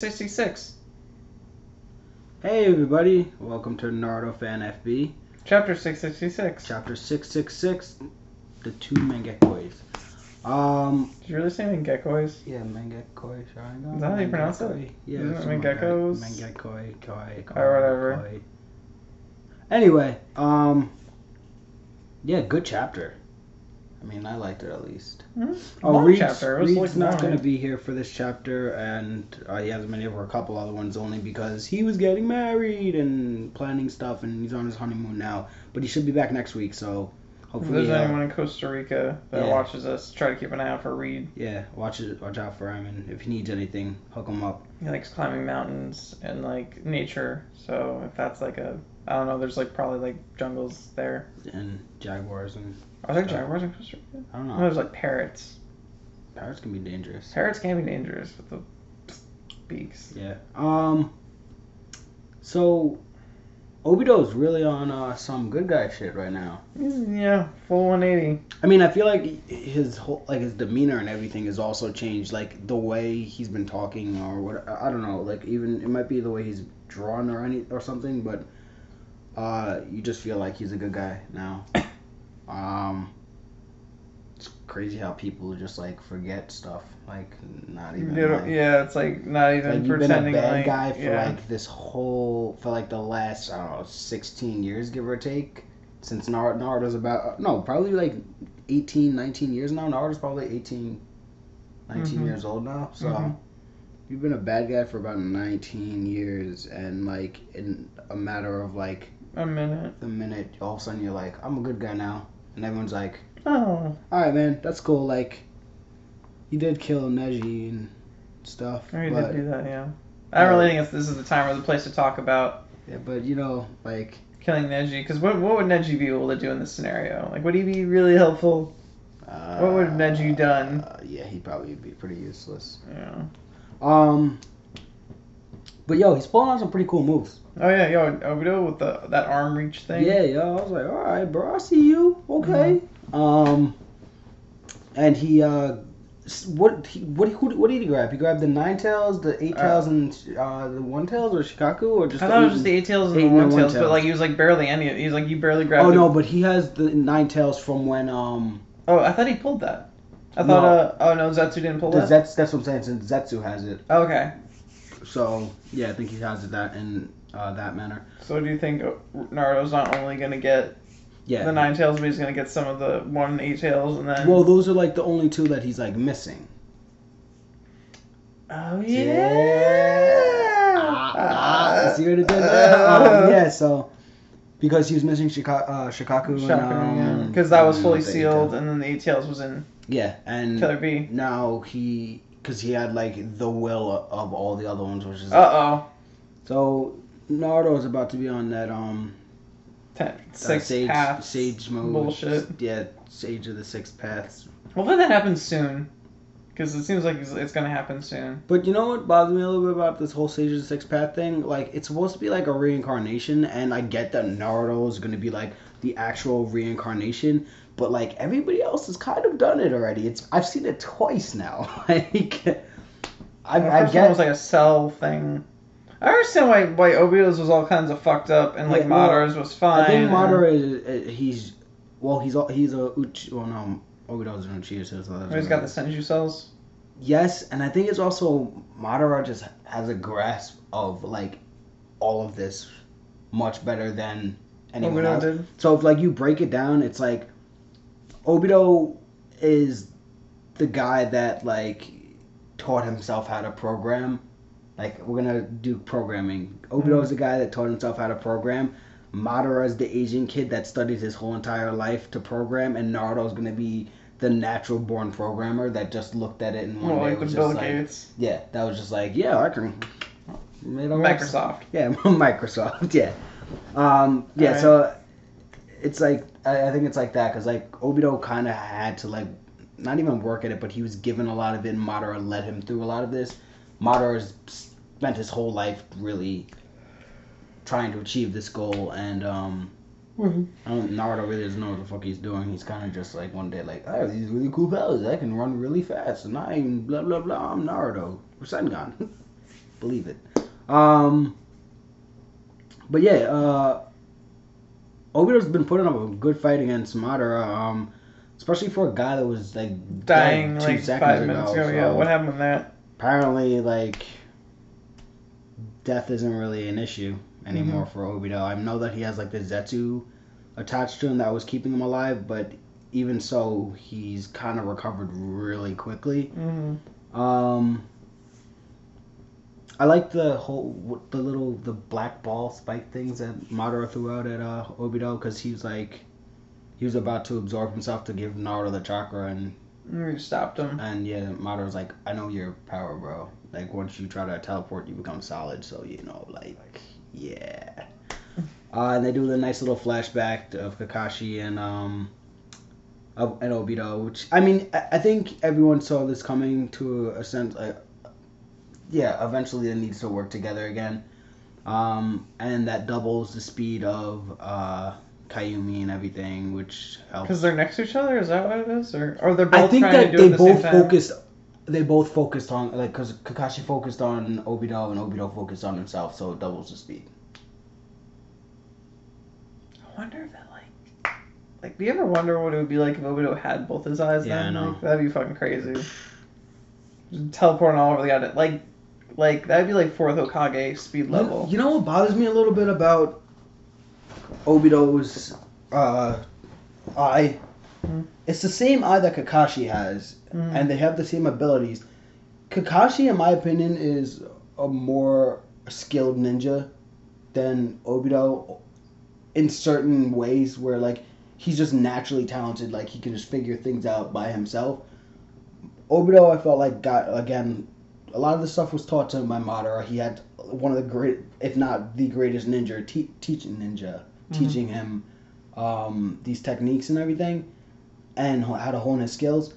66. Hey everybody, welcome to Naruto Fan FB. Chapter 666. Chapter 666, the two Mangekois. Did you really say Mangekois? Yeah, Mangekoi, Sharingan. Is that how you pronounce it? Yeah, Isn't it something like that. Mangekos? Mangekoi, Koi, Or whatever. Koi. Anyway, yeah, good chapter. I mean, I liked it at least. Chapter. Reed's not going to be here for this chapter, and he hasn't been here for a couple other ones only because he was getting married and planning stuff, and he's on his honeymoon now. But he should be back next week, so hopefully. If there's anyone in Costa Rica that watches us, try to keep an eye out for Reed. Yeah, watch out for him, and if he needs anything, hook him up. He likes climbing mountains and like nature, so if that's like I don't know, there's like probably like jungles there. And jaguars and. Are there jaguars in Costa Rica? I don't know. There's like parrots. Parrots can be dangerous. Parrots can be dangerous with the beaks. Yeah. So, Obito's really on some good guy shit right now. Yeah, full 180. I mean, I feel like his whole his demeanor and everything has also changed. Like the way he's been talking, or what I don't know. Like even it might be the way he's drawn or something, but you just feel like he's a good guy now. It's crazy how people just like forget stuff, like not even. Yeah, it's like not even like you've pretending. Been a bad like, guy for like this whole the last 16 years, give or take, since Naruto's about probably like 18, 19 years now. Naruto's probably 18, 19 years old now. So you've been a bad guy for about 19 years, and like in a matter of like a minute, all of a sudden you're like, I'm a good guy now. And everyone's like, oh, alright, man, that's cool. Like, you did kill Neji and stuff. Or he did do that, yeah. I don't really think this is the time or the place to talk about. Yeah, but like killing Neji, because what would Neji be able to do in this scenario? Like, would he be really helpful? What would Neji done? Yeah, he'd probably be pretty useless. Yeah. But yo, he's pulling on some pretty cool moves. Oh yeah, Obito with that arm reach thing. Yeah, yo, I was like, all right, bro, I see you. Okay. And he what did he grab? He grabbed the 9 tails, the 8 tails, and the 1 tails, or Shikaku, or just. I thought it was just the 8 tails and the 1 tails, but like he was like barely any. He's like you barely grabbed. Oh no, but he has the 9 tails from when Oh, I thought he pulled that. I thought oh no, Zetsu didn't pull that. That's what I'm saying. Since Zetsu has it. Oh, okay. So yeah, I think he has it that in that manner. So do you think Naruto's not only gonna get the 9 tails, but he's gonna get some of the 1 8 tails, and then? Well, those are like the only 2 that he's like missing. Oh yeah. See what it did there? Yeah. So because he was missing Shikaku and because that was fully sealed, and then the 8 tails was in. Yeah, and Killer B. Now because he had like the will of all the other ones, which is. So Naruto is about to be on that six paths sage mode bullshit. Yeah, Sage of the 6 Paths. Hopefully that happens soon, because it seems like it's gonna happen soon. But you know what bothers me a little bit about this whole Sage of the 6 Path thing? Like, it's supposed to be like a reincarnation, and I get that Naruto is gonna be like the actual reincarnation, but like everybody else has kind of done it already. I've seen it twice now. Like, I get it was like a cell thing. I understand why Obito's was all kinds of fucked up, and like Madara's was fine. I think Madara he's a Uchi. Well, no, Obito's an Uchiha, so he's got the Senju cells. Yes, and I think it's also Madara just has a grasp of like all of this much better than anyone else. Did. So if like you break it down, it's like Obito is the guy that like taught himself how to program. Like, we're gonna do programming. Obito is the guy that taught himself how to program. Madara is the Asian kid that studied his whole entire life to program, and Naruto is gonna be the natural born programmer that just looked at it and one day was just like, yeah, that was just like, yeah, I can. Microsoft. Yeah, Microsoft. Yeah. Yeah. Right. So it's like I think it's like that because like Obito kind of had to like not even work at it, but he was given a lot of it. And Madara led him through a lot of this. Madara's spent his whole life really trying to achieve this goal, and Naruto really doesn't know what the fuck he's doing. He's kind of just like one day like, I have these really cool powers. I can run really fast, and I'm blah blah blah. I'm Naruto. Rasengan. believe it. But yeah, Obito's been putting up a good fight against Madara, especially for a guy that was like Dying dead like 5 minutes ago. So Yeah, what happened with that? apparently, like, death isn't really an issue anymore for Obito. I know that he has like the Zetsu attached to him that was keeping him alive, but even so, he's kind of recovered really quickly. I like the black ball spike things that Madara threw out at Obito, because he was about to absorb himself to give Naruto the chakra, and you stopped him. And yeah, Madara's like, I know your power, bro. Like, once you try to teleport, you become solid. So, yeah. And they do the nice little flashback of Kakashi and Obito, which, I mean, I think everyone saw this coming to a sense. Yeah, eventually it needs to work together again. And that doubles the speed of Kayumi and everything, which helps. Because they're next to each other? Is that what it is? Or they're both I think trying that to do it they at the both same time? focused on, like, because Kakashi focused on Obito and Obito focused on himself, so it doubles the speed. I wonder if that, like, do you ever wonder what it would be like if Obito had both his eyes? Yeah, then? I know. Like, that'd be fucking crazy. Just teleporting all over the goddamn, like that'd be like 4th Hokage speed level. You know what bothers me a little bit about Obito's eye? It's the same eye that Kakashi has, and they have the same abilities. Kakashi, in my opinion, is a more skilled ninja than Obito in certain ways, where like he's just naturally talented, like he can just figure things out by himself. Obito, I felt like, got, again, a lot of the stuff was taught to him by Madara. He had one of the great, if not the greatest ninja, teaching him these techniques and everything, and how to hone his skills.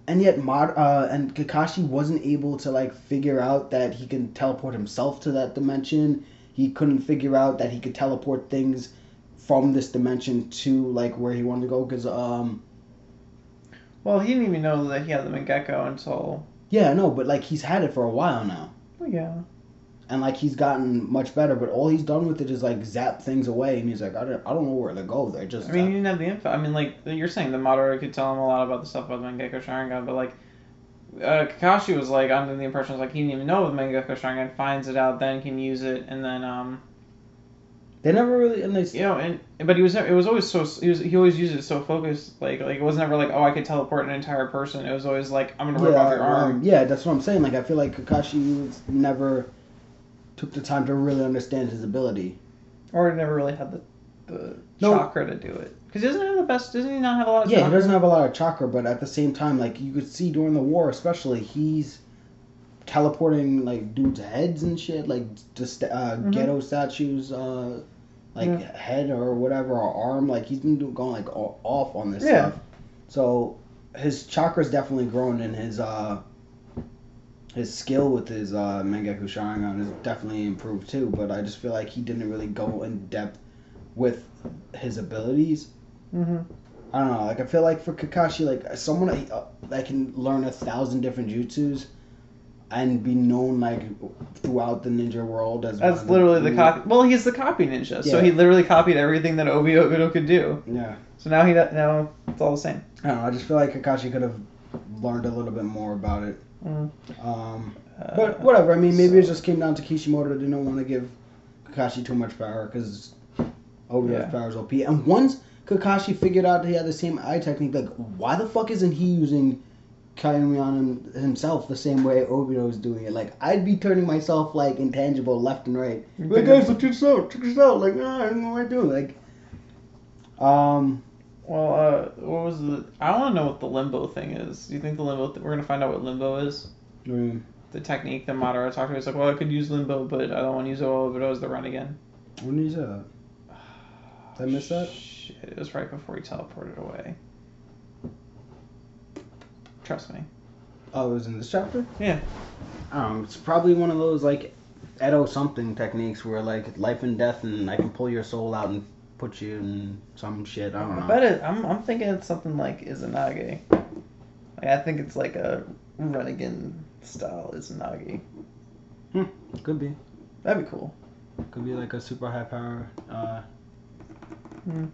And yet, and Kakashi wasn't able to like figure out that he can teleport himself to that dimension. He couldn't figure out that he could teleport things from this dimension to like where he wanted to go, because well, he didn't even know that he had the Mangekyo until... Yeah, no, but like he's had it for a while now. Well, yeah. And like he's gotten much better, but all he's done with it is like zap things away, and he's like, I don't know where to go. They're just. I mean, he didn't have the info. I mean, like you're saying, the Madara could tell him a lot about the stuff about the Mangekyo Sharingan, but like Kakashi was like under the impression like he didn't even know the Mangekyo Sharingan, finds it out, then can use it, and then They never really, and they. You know, but he was always so he always used it so focused, like it was never like, oh, I could teleport an entire person. It was always like, I'm gonna rip off your arm. Yeah, that's what I'm saying. Like I feel like Kakashi never took the time to really understand his ability, or never really had the chakra to do it. Because doesn't he have the best? Doesn't he not have a lot of? Yeah, chakra? he doesn't have a lot of chakra, but at the same time, like you could see during the war, especially, he's teleporting like dudes' heads and shit, like just ghetto statues. Head or whatever, or arm, like he's been going like off on this stuff. So his chakra's definitely grown, and his skill with his Mangekyo Sharingan is definitely improved too. But I just feel like he didn't really go in depth with his abilities. I don't know. Like I feel like for Kakashi, like someone that can learn 1,000 different jutsus and be known like throughout the ninja world as that's literally the copy. Well, he's the copy ninja, so he literally copied everything that Obito could do. Yeah. So now it's all the same. I don't know. I just feel like Kakashi could have learned a little bit more about it. But whatever. I mean, maybe it just came down to Kishimoto didn't want to give Kakashi too much power because Obito's power is OP. And once Kakashi figured out that he had the same eye technique, like why the fuck isn't he using Kayumi on himself the same way Obito's doing it? Like I'd be turning myself like intangible left and right. Like guys, check this out. Like I don't know what I'm doing. Like, Well, what was the? I want to know what the limbo thing is. Do you think the limbo? We're gonna find out what limbo is. The technique that Madara talked about. It's like, well, I could use limbo, but I don't want to use Obito as the run again. When did you say that? Did I miss that? Shit, it was right before he teleported away. Trust me. Oh, it was in this chapter? Yeah. I don't know. It's probably one of those like Edo something techniques where like life and death, and I can pull your soul out and put you in some shit. I don't know. I bet it. I'm thinking it's something like Izanagi. Like I think it's like a Rennigan style Izanagi. Could be. That'd be cool. Could be like a super high power Hmm.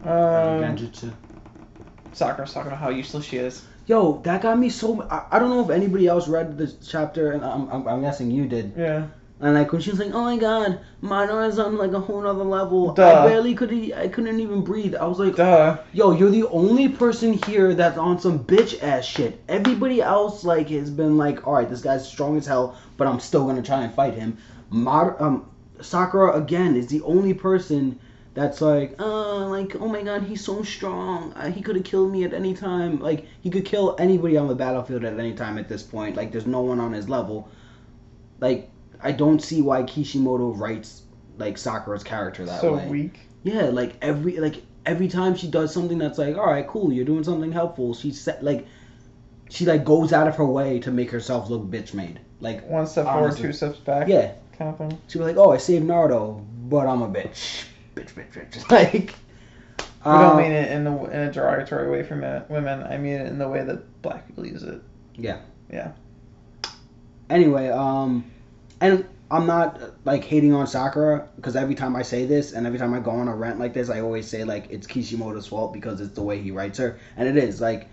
Genjutsu. Sakura's talking about how useless she is. Yo, that got me so. I don't know if anybody else read this chapter, and I'm guessing you did. Yeah. And like when she was like, "Oh my God, Madara's on like a whole nother level." Duh. I couldn't even breathe. I was like, Duh. "Yo, you're the only person here that's on some bitch ass shit. Everybody else like has been like, all right, this guy's strong as hell, but I'm still gonna try and fight him." Sakura again is the only person that's like, oh my God, he's so strong. He could have killed me at any time. Like he could kill anybody on the battlefield at any time at this point. Like there's no one on his level. Like I don't see why Kishimoto writes like Sakura's character that way. So weak. Yeah, like every time she does something that's like, all right, cool, you're doing something helpful. She goes out of her way to make herself look bitch made. Like one step forward, 2 steps back. Yeah. Kind of thing. She was like, oh, I saved Naruto, but I'm a bitch. Bitch. Like, I don't mean it in a derogatory way for women. I mean it in the way that black people use it. Yeah. Yeah. Anyway, and I'm not like hating on Sakura because every time I say this and every time I go on a rant like this, I always say like it's Kishimoto's fault because it's the way he writes her, and it is. Like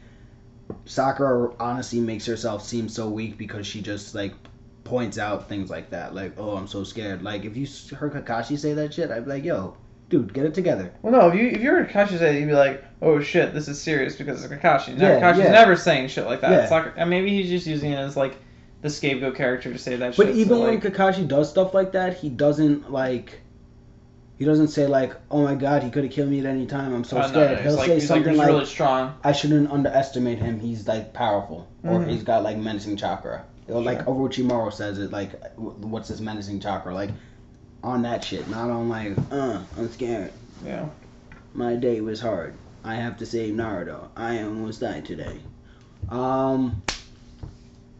Sakura honestly makes herself seem so weak because she just like points out things like that, like, oh, I'm so scared. Like if you heard Kakashi say that shit, I'd be like, yo, dude, get it together. Well, no, if you heard Kakashi say it, you'd be like, oh shit, this is serious because it's Kakashi. Kakashi's never saying shit like that. Yeah. It's not, and maybe he's just using it as like the scapegoat character to say that but shit. But even so, when Kakashi does stuff like that, he doesn't say like, oh my God, he could have killed me at any time, I'm so scared. No, He'll say something like, really strong. I shouldn't underestimate him, he's like powerful, or Mm-hmm. he's got like menacing chakra. Or like Sure. Orochimaru says it, like, what's this menacing chakra? Like, on that shit, not on like, I'm scared. Yeah. My day was hard. I have to save Naruto. I almost died today.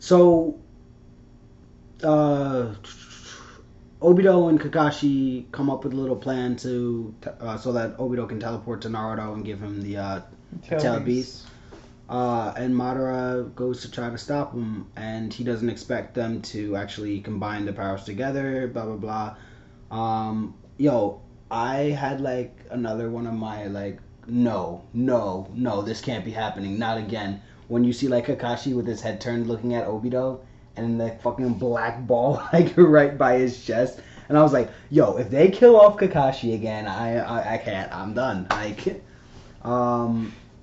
So, Obito and Kakashi come up with a little plan to so that Obito can teleport to Naruto and give him the Tail Beast. And Madara goes to try to stop him, and he doesn't expect them to actually combine the powers together, blah, blah, blah. Yo, I had, like, another one of my, like, no, this can't be happening, not again. When you see, like, Kakashi with his head turned looking at Obito, and the fucking black ball, like, right by his chest, and I was like, yo, if they kill off Kakashi again, I can't, I'm done. Like,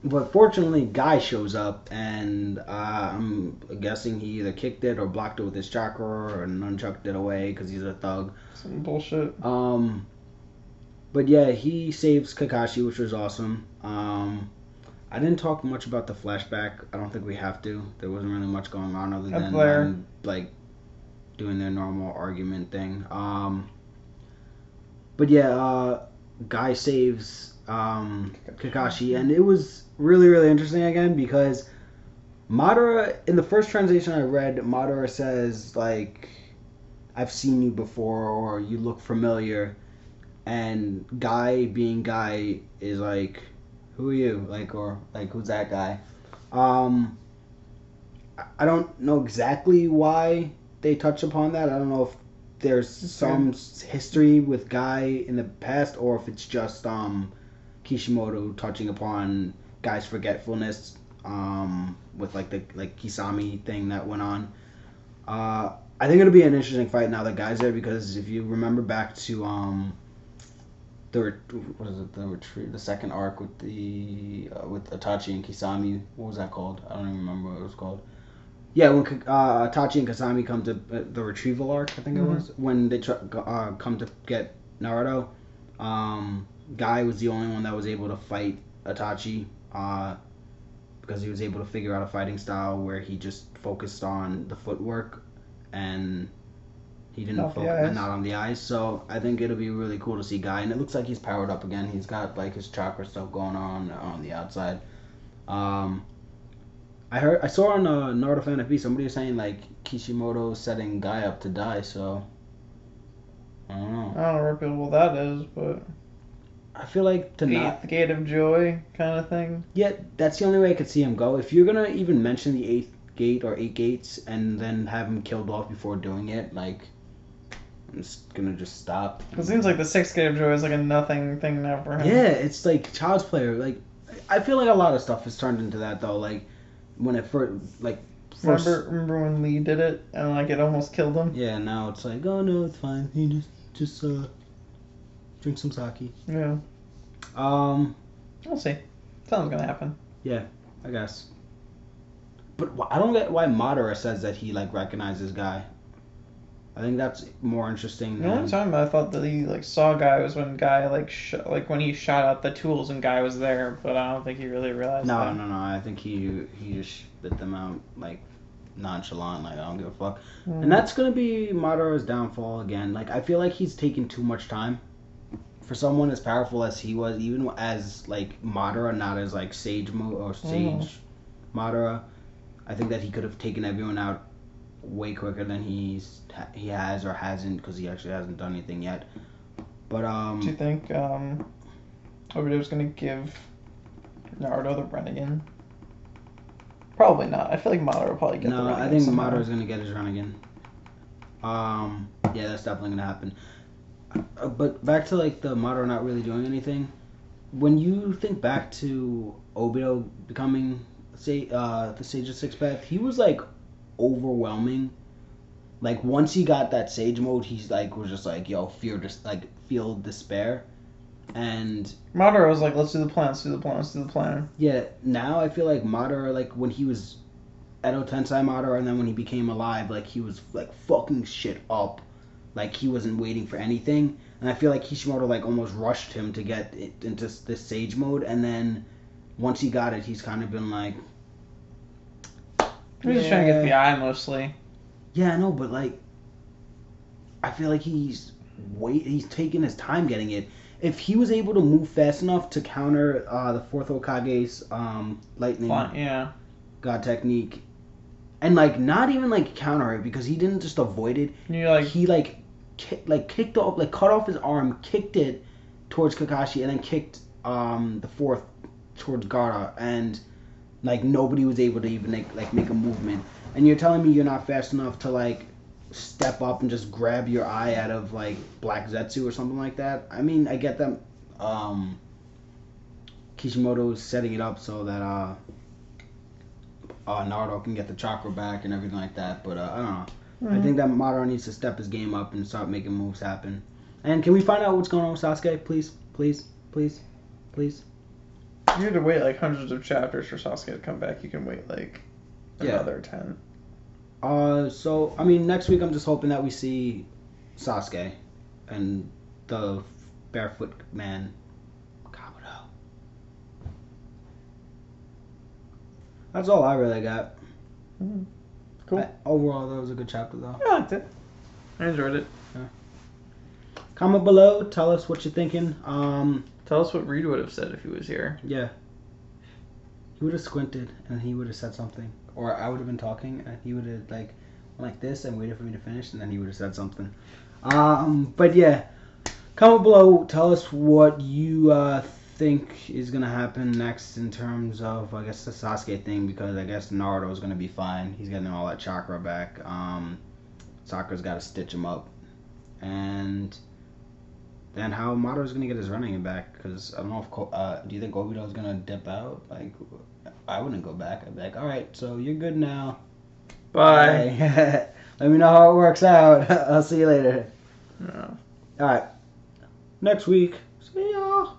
but fortunately, Guy shows up, and I'm guessing he either kicked it or blocked it with his chakra or nunchucked it away because he's a thug. Some bullshit. But yeah, he saves Kakashi, which was awesome. I didn't talk much about the flashback. I don't think we have to. There wasn't really much going on other than them, like, doing their normal argument thing. But yeah, Guy saves Kakashi, and it was really, really interesting again because Madara, in the first translation I read, Madara says, like, I've seen you before, or you look familiar, and Guy, being Guy, is like, who are you? Like, or, like, who's that guy? I don't know exactly why they touch upon that. I don't know if there's some history with Guy in the past, or if it's just, Kishimoto touching upon Guy's forgetfulness with like the Kisame thing that went on. I think it'll be an interesting fight now that Guy's there, because if you remember back to the second arc with with Itachi and Kisame, what was that called? I don't even remember what it was called. Yeah, when Itachi and Kasami come to the retrieval arc, I think it was, when they come to get Naruto. Guy was the only one that was able to fight Itachi because he was able to figure out a fighting style where he just focused on the footwork and he didn't focus not on the eyes. So I think it'll be really cool to see Guy, and it looks like he's powered up again. He's got like his chakra stuff going on the outside. I saw on Naruto Fan FB somebody was saying like Kishimoto setting Guy up to die. So I don't know. I don't know how reputable that is, but I feel like the gate of joy kind of thing. Yeah, that's the only way I could see him go. If you're gonna even mention the 8th gate or 8 gates and then have him killed off before doing it, like, I'm just gonna just stop. It seems like the 6th Gate of Joy is like a nothing thing now for him. Yeah, it's like child's play. Like, I feel like a lot of stuff has turned into that though. Like when it first, Remember when Lee did it and like it almost killed him? Yeah, now it's like, oh no, it's fine. He just drink some sake. Yeah. We'll see. Something's gonna happen. Yeah, I guess. But I don't get why Madara says that he like recognizes Guy. I think that's more interesting. The only time I thought that he like saw Guy was when Guy like when he shot out the tools and Guy was there, but I don't think he really realized that. No. I think he just spit them out like nonchalant, like I don't give a fuck. And that's gonna be Madara's downfall again. Like I feel like he's taking too much time for someone as powerful as he was, even as like Madara, not as like Sage Madara. I think that he could have taken everyone out way quicker than he has or hasn't, because he actually hasn't done anything yet. But do you think Obito's gonna give Naruto the Rinnegan? Probably not. I feel like Madara will probably get the Rinnegan. No, I think somehow. Madara's gonna get his Rinnegan. Yeah, that's definitely gonna happen. But back to like the Madara not really doing anything. When you think back to Obito becoming the Sage of Six Path, he was like overwhelming. Like once he got that Sage mode, he's like was just like, yo, feel despair. And Madara was like, let's do the plan. Yeah, now I feel like Madara, like when he was Edo Tensei Madara, and then when he became alive, like he was like fucking shit up. Like he wasn't waiting for anything. And I feel like Kishimoto like almost rushed him to get it into this Sage mode, and then once he got it, he's kind of been like, He's just trying to get the eye mostly. Yeah, I know, but like I feel like he's taking his time getting it. If he was able to move fast enough to counter the fourth Hokage's lightning god technique, and like not even like counter it, because he didn't just avoid it. He kicked off, like cut off his arm, kicked it towards Kakashi, and then kicked the fourth towards Gaara, and like nobody was able to even make a movement. And you're telling me you're not fast enough to like step up and just grab your eye out of like Black Zetsu or something like that? I mean, I get that Kishimoto's setting it up so that Naruto can get the chakra back and everything like that, but I don't know. I think that Madara needs to step his game up and start making moves happen. And can we find out what's going on with Sasuke, please? You had to wait like hundreds of chapters for Sasuke to come back. You can wait like another 10. So I mean, next week I'm just hoping that we see Sasuke and the barefoot man Kabuto. That's all I really got. Cool. Overall, that was a good chapter though. I liked it. I enjoyed it. Yeah. Comment below. Tell us what you're thinking. Tell us what Reed would have said if he was here. Yeah. He would have squinted and he would have said something. Or I would have been talking and he would have like this and waited for me to finish, and then he would have said something. But yeah. Comment below. Tell us what you think is going to happen next in terms of, I guess, the Sasuke thing, because I guess Naruto is going to be fine. He's getting all that chakra back. Sakura's got to stitch him up. And then how Madara's going to get his running back, because I don't know if... do you think Obito's going to dip out? Like, I wouldn't go back. I'd be like, alright, so you're good now. Bye. Let me know how it works out. I'll see you later. No. Alright. Next week. See ya.